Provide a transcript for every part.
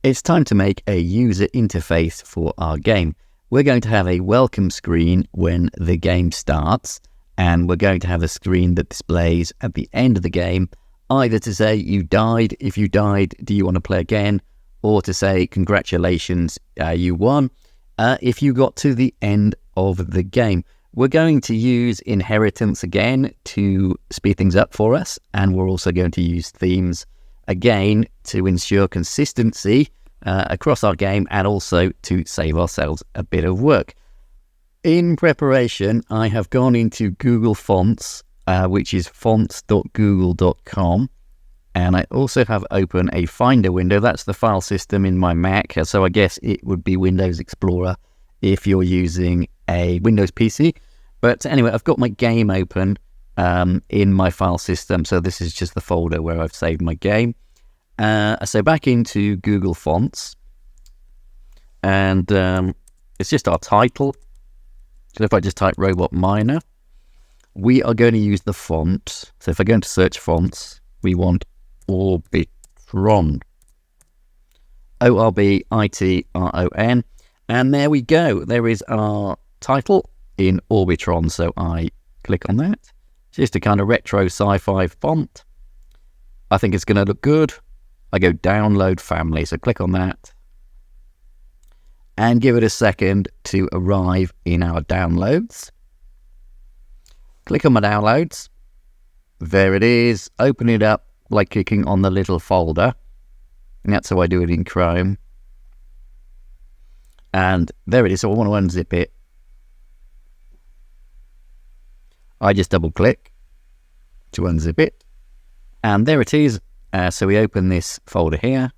It's time to make a user interface for our game. We're going to have a welcome screen when the game starts, and we're going to have a screen that displays at the end of the game, either to say you died, if you died, do you want to play again, or to say congratulations, you won, if you got to the end of the game. We're going to use inheritance again to speed things up for us, and we're also going to use themes again to ensure consistency across our game and also to save ourselves a bit of work. In preparation, I have gone into Google Fonts, which is fonts.google.com, and I also have open a Finder window. That's the file system in my Mac, so I guess it would be Windows Explorer if you're using a Windows PC. But anyway, I've got my game open in my file system, so this is just the folder where I've saved my game. So back into Google Fonts, and it's just our title. So if I just type Robot Miner, we are going to use the font. So if I go into search fonts, we want Orbitron, Orbitron, and there we go. There is our title in Orbitron. So I click on that. It's just a kind of retro sci-fi font. I think it's going to look good. I go download family, so click on that and give it a second to arrive in our downloads. Click on my downloads. There it is. Open it up by clicking on the little folder. And that's how I do it in Chrome. And there it is. So I want to unzip it. I just double click to unzip it. And there it is. So we open this folder here,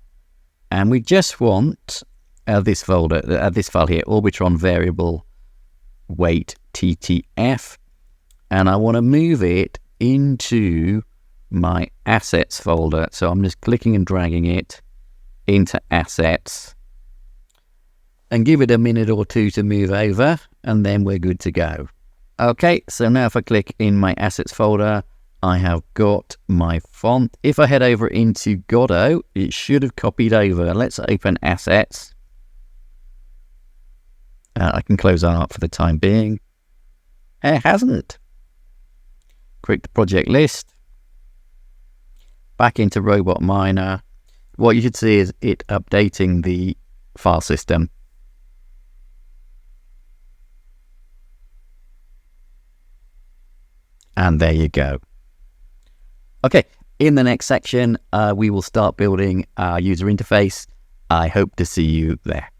and we just want this folder, this file here, Orbitron variable weight TTF, and I want to move it into my assets folder. So I'm just clicking and dragging it into assets, and give it a minute or two to move over, and then we're good to go. Okay, so now if I click in my assets folder, I have got my font. If I head over into Godot, it should have copied over. Let's open assets. I can close that for the time being. It hasn't. Click the project list. Back into Robot Miner. What you should see is it updating the file system. And there you go. Okay, in the next section, we will start building our user interface. I hope to see you there.